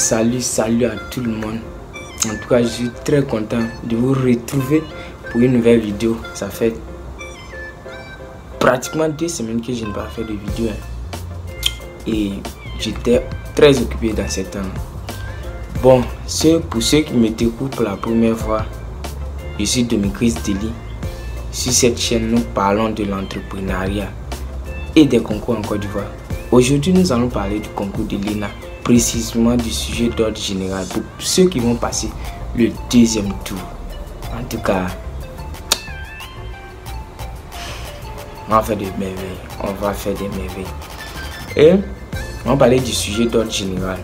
Salut à tout le monde. En tout cas, je suis très content de vous retrouver pour une nouvelle vidéo. Ça fait pratiquement 2 semaines que je n'ai pas fait de vidéo. Et j'étais très occupé dans ces temps. Bon, pour ceux qui me découvrent pour la première fois, je suis Demetris Deli. Sur cette chaîne, nous parlons de l'entrepreneuriat et des concours en Côte d'Ivoire. Aujourd'hui, nous allons parler du concours de l'ENA, précisément du sujet d'ordre général pour ceux qui vont passer le 2e tour. En tout cas, on va faire des merveilles. Et on va parler du sujet d'ordre général.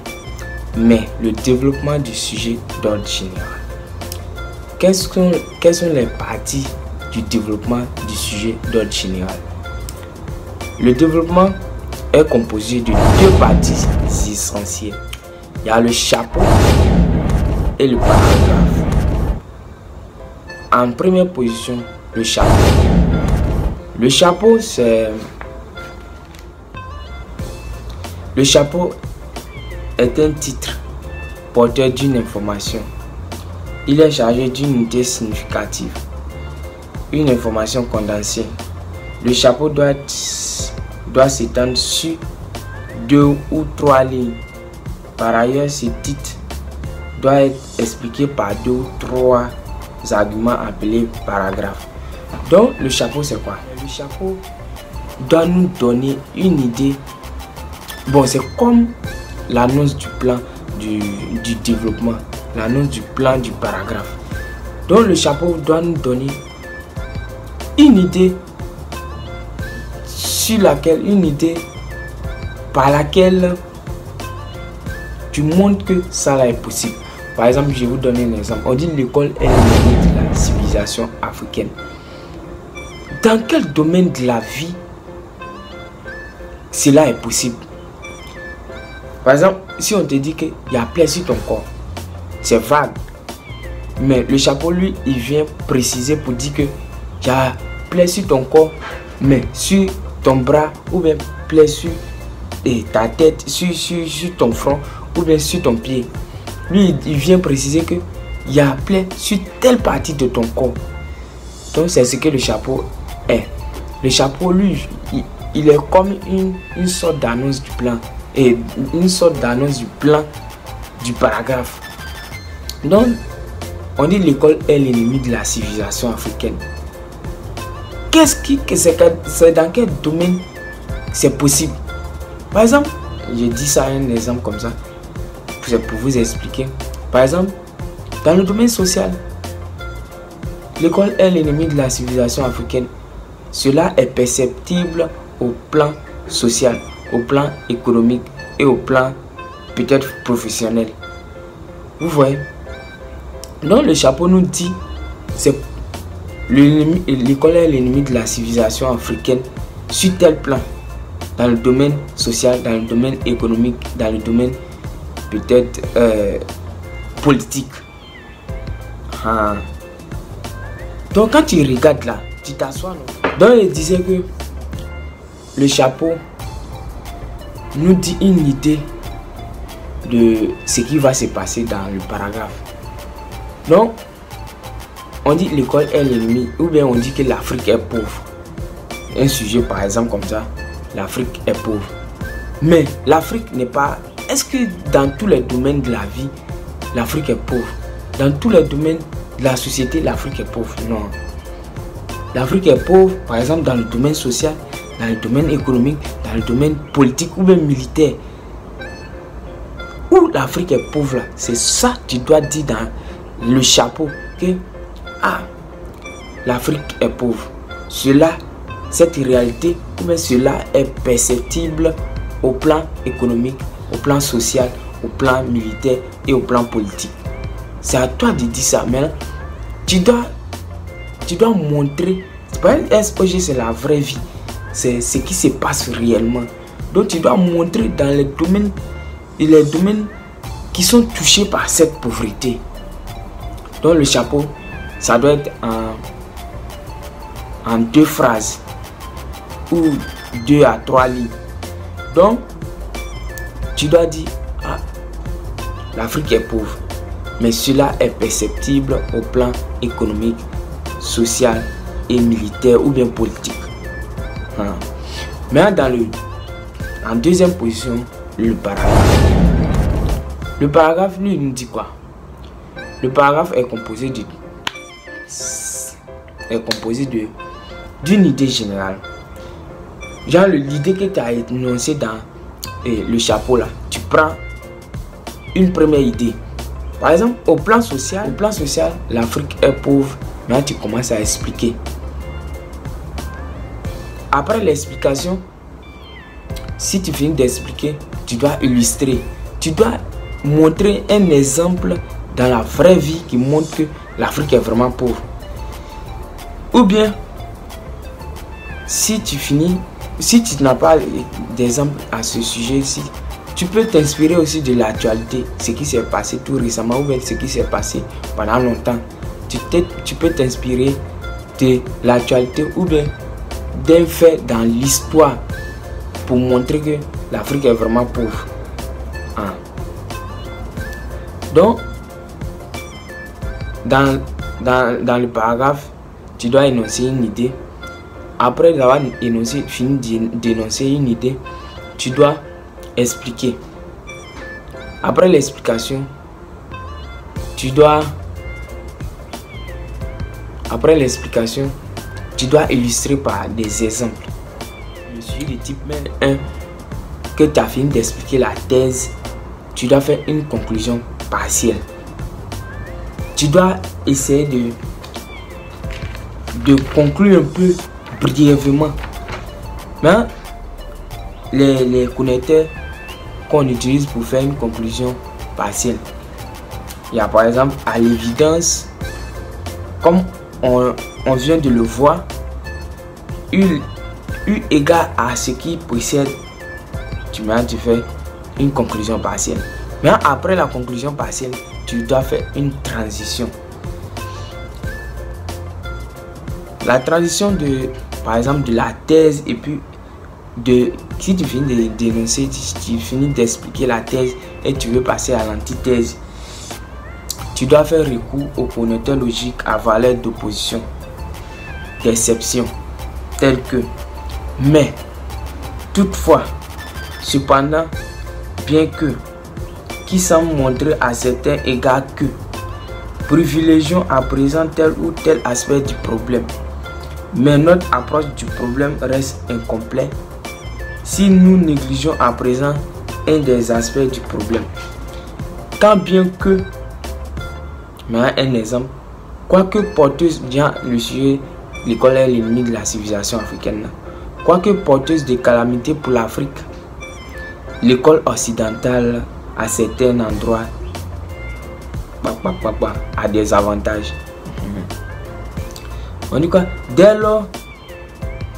Mais le développement du sujet d'ordre général. Quelles sont les parties du développement du sujet d'ordre général? Le développement est composé de 2 parties essentielles. Il y a le chapeau et le paragraphe. En première position, le chapeau. Le chapeau, Le chapeau est un titre porteur d'une information. Il est chargé d'une unité significative, une information condensée. Le chapeau doit s'étendre sur 2 ou 3 lignes. Par ailleurs, ce titre doit être expliqué par 2 ou 3 arguments appelés paragraphes. Donc, le chapeau, c'est quoi? Le chapeau doit nous donner une idée. Bon, c'est comme l'annonce du plan du développement, l'annonce du plan du paragraphe. Donc, le chapeau doit nous donner une idée par laquelle tu montres que ça là est possible. Par exemple, je vais vous donner un exemple. On dit l'école est l'ennemi de la civilisation africaine. Dans quel domaine de la vie cela est possible? Par exemple, si on te dit qu'il y a plaie sur ton corps, c'est vague. Mais le chapeau, lui, il vient préciser pour dire que il y a plaie sur ton corps, mais sur ton bras, ou bien plaie sur ta tête, sur ton front, ou bien sur ton pied. Lui, il vient préciser que il y a plaie sur telle partie de ton corps. Donc, c'est ce que le chapeau est. Le chapeau, lui, il est comme une sorte d'annonce du plan. Et une sorte d'annonce du plan du paragraphe. Donc, on dit l'école est l'ennemi de la civilisation africaine. C'est dans quel domaine c'est possible? Par exemple, je dis ça un exemple comme ça, pour vous expliquer. Par exemple, dans le domaine social, l'école est l'ennemi de la civilisation africaine. Cela est perceptible au plan social, au plan économique et au plan peut-être professionnel. Vous voyez? Donc le chapeau nous dit c'est l'école est l'ennemi de la civilisation africaine sur tel plan, dans le domaine social, dans le domaine économique, dans le domaine peut-être politique. Donc quand tu regardes là, tu t'assois. Donc il disait que le chapeau nous dit une idée de ce qui va se passer dans le paragraphe. Donc, on dit l'école est l'ennemi, ou bien on dit que l'Afrique est pauvre. Un sujet par exemple comme ça, l'Afrique est pauvre. Mais l'Afrique n'est pas... Est-ce que dans tous les domaines de la vie, l'Afrique est pauvre? Dans tous les domaines de la société, l'Afrique est pauvre? Non. L'Afrique est pauvre, par exemple, dans le domaine social, dans le domaine économique, dans le domaine politique ou même militaire. Où l'Afrique est pauvre, c'est ça que tu dois dire dans le chapeau que l'Afrique est pauvre. Cette réalité, ou bien cela est perceptible au plan économique, au plan social, au plan militaire et au plan politique. C'est à toi de dire ça. Mais tu dois montrer. C'est pas un SOG, c'est la vraie vie. C'est ce qui se passe réellement. Donc tu dois montrer dans les domaines qui sont touchés par cette pauvreté. Donc le chapeau, ça doit être en 2 phrases ou 2 à 3 lignes. Donc tu dois dire l'Afrique est pauvre. Mais cela est perceptible au plan économique, social et militaire ou bien politique. Maintenant, en deuxième position, le paragraphe. Le paragraphe, lui, nous dit quoi? Le paragraphe est composé d'une idée générale. Genre l'idée que tu as énoncée dans le chapeau là. Tu prends une première idée. Par exemple, au plan social, l'Afrique est pauvre. Maintenant, tu commences à expliquer. Après l'explication, si tu finis d'expliquer, tu dois illustrer. Tu dois montrer un exemple dans la vraie vie qui montre que l'Afrique est vraiment pauvre. Ou bien, si tu n'as pas d'exemple à ce sujet-ci, tu peux t'inspirer aussi de l'actualité, ce qui s'est passé tout récemment ou bien ce qui s'est passé pendant longtemps. Tu peux t'inspirer de l'actualité ou bien d'un fait dans l'histoire pour montrer que l'Afrique est vraiment pauvre. Donc, dans le paragraphe, tu dois énoncer une idée. Après avoir fini d'énoncer une idée, tu dois expliquer. Après l'explication, tu dois illustrer par des exemples. Je suis le type 1 que tu as fini d'expliquer la thèse, tu dois faire une conclusion partielle. Tu dois essayer de conclure un peu brièvement. Mais les connecteurs qu'on utilise pour faire une conclusion partielle, il y a par exemple à l'évidence, comme on vient de le voir, U égale à ce qui précède, tu fais une conclusion partielle. Mais après la conclusion partielle, tu dois faire une transition. La transition par exemple de la thèse et puis si tu finis d'énoncer, tu finis d'expliquer la thèse et tu veux passer à l'antithèse, tu dois faire recours aux connecteurs logiques à valeur d'opposition, d'exception, tels que mais, toutefois, cependant, bien que, qui semble montrer à certains égards que, privilégions à présent tel ou tel aspect du problème, mais notre approche du problème reste incomplète si nous négligeons à présent un des aspects du problème. Tant bien que, mais un exemple, quoique porteuse, bien le sujet, l'école est l'ennemi de la civilisation africaine. Quoique porteuse de calamités pour l'Afrique, l'école occidentale à certains endroits a des avantages. On dit quoi? Dès lors,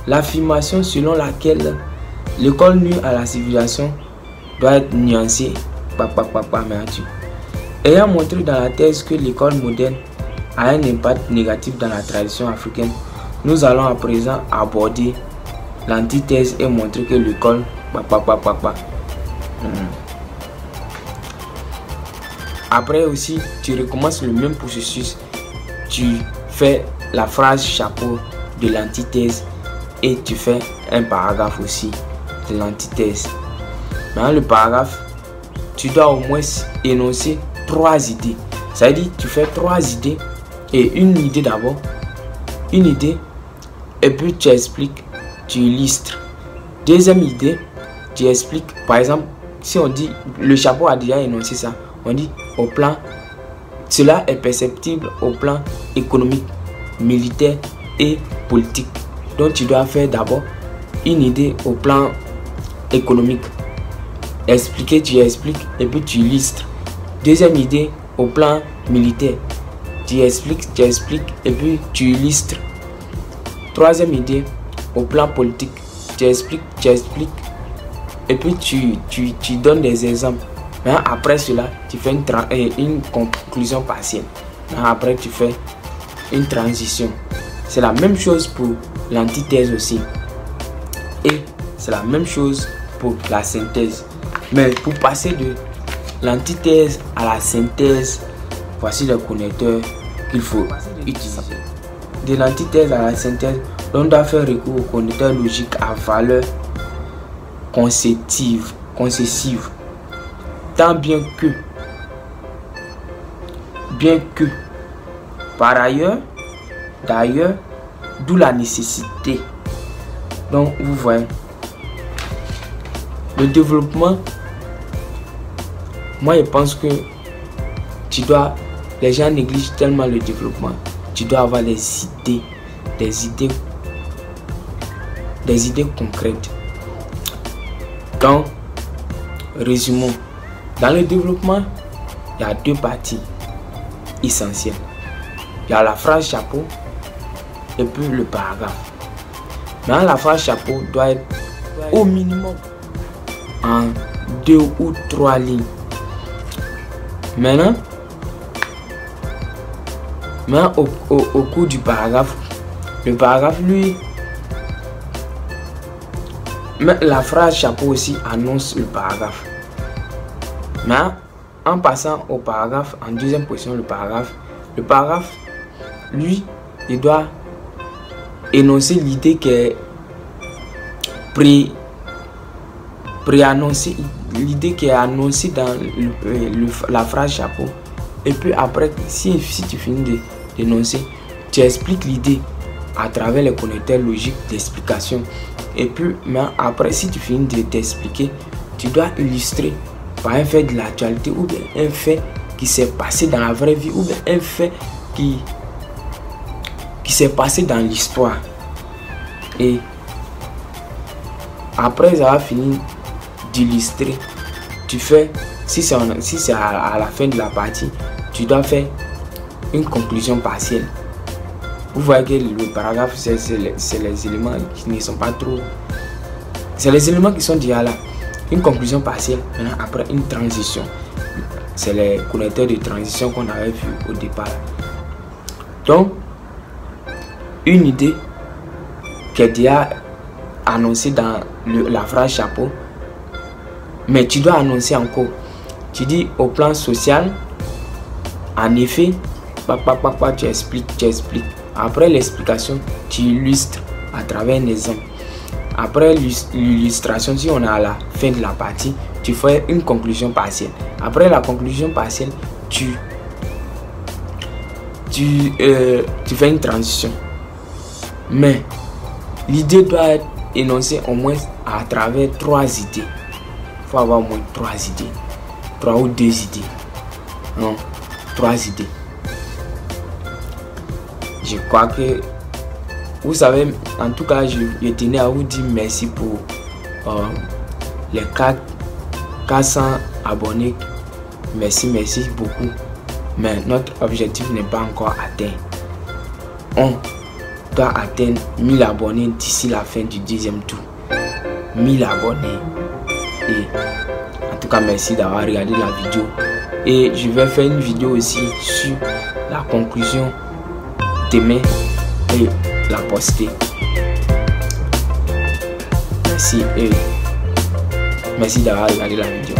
l'affirmation selon laquelle l'école nuit à la civilisation doit être nuancée. Ayant montré dans la thèse que l'école moderne a un impact négatif dans la tradition africaine, nous allons à présent aborder l'antithèse et montrer que l'école Après aussi, tu recommences le même processus. Tu fais la phrase chapeau de l'antithèse et tu fais un paragraphe aussi de l'antithèse. Dans le paragraphe, tu dois au moins énoncer 3 idées. Ça veut dire tu fais 3 idées et une idée d'abord, une idée et puis tu expliques, tu illustres. Deuxième idée, tu expliques. Par exemple, si on dit le chapeau a déjà énoncé ça, on dit au plan, cela est perceptible au plan économique, militaire et politique. Donc tu dois faire d'abord une idée au plan économique, expliquer, tu expliques et puis tu illustres. Deuxième idée au plan militaire, tu expliques et puis tu illustres. Troisième idée au plan politique, tu expliques et puis tu donnes des exemples. Maintenant, après cela, tu fais une conclusion partielle. Maintenant, après, tu fais une transition. C'est la même chose pour l'antithèse aussi. Et c'est la même chose pour la synthèse. Mais pour passer l'antithèse à la synthèse, voici les connecteurs qu'il faut utiliser. De l'antithèse à la synthèse, on doit faire recours aux connecteurs logiques à valeur concessive, tant bien que par ailleurs, d'ailleurs, d'où la nécessité. Donc vous voyez, le développement, moi je pense que les gens négligent tellement le développement. Tu dois avoir des idées concrètes. Donc, résumons. Dans le développement, il y a deux parties essentielles. Il y a la phrase chapeau et puis le paragraphe. Maintenant, la phrase chapeau doit être au minimum en 2 ou 3 lignes. Maintenant, au cours du paragraphe, le paragraphe, lui, mais la phrase chapeau aussi annonce le paragraphe. Mais en passant au paragraphe, en deuxième position, le paragraphe, lui, il doit énoncer l'idée qui est préannoncée, l'idée qui est annoncée dans la phrase chapeau. Et puis après, si tu finis d'énoncer, tu expliques l'idée à travers les connecteurs logiques d'explication. Et puis, mais après, si tu finis d'expliquer, tu dois illustrer par un fait de l'actualité ou bien un fait qui s'est passé dans la vraie vie ou bien un fait qui s'est passé dans l'histoire. Et après avoir fini d'illustrer, tu fais, si c'est à la fin de la partie, tu dois faire une conclusion partielle. Vous voyez que le paragraphe, c'est les éléments qui ne sont pas trop... C'est les éléments qui sont déjà là. Une conclusion partielle, maintenant après une transition. C'est les connecteurs de transition qu'on avait vu au départ. Donc, une idée qui est déjà annoncée dans la phrase chapeau, mais tu dois annoncer encore. Tu dis au plan social, en effet, tu expliques. Après l'explication, tu illustres à travers un exemple. Après l'illustration, si on est à la fin de la partie, tu fais une conclusion partielle. Après la conclusion partielle, tu fais une transition. Mais l'idée doit être énoncée au moins à travers 3 idées. Il faut avoir au moins 3 idées. 3 ou 2 idées. Non, 3 idées. Je crois que vous savez, en tout cas, je tenais à vous dire merci pour les 400 abonnés. Merci beaucoup. Mais notre objectif n'est pas encore atteint. On doit atteindre 1000 abonnés d'ici la fin du 2e tour. 1000 abonnés. Et en tout cas, merci d'avoir regardé la vidéo. Et je vais faire une vidéo aussi sur la conclusion demain et la poster. Merci et merci d'avoir regardé la vidéo.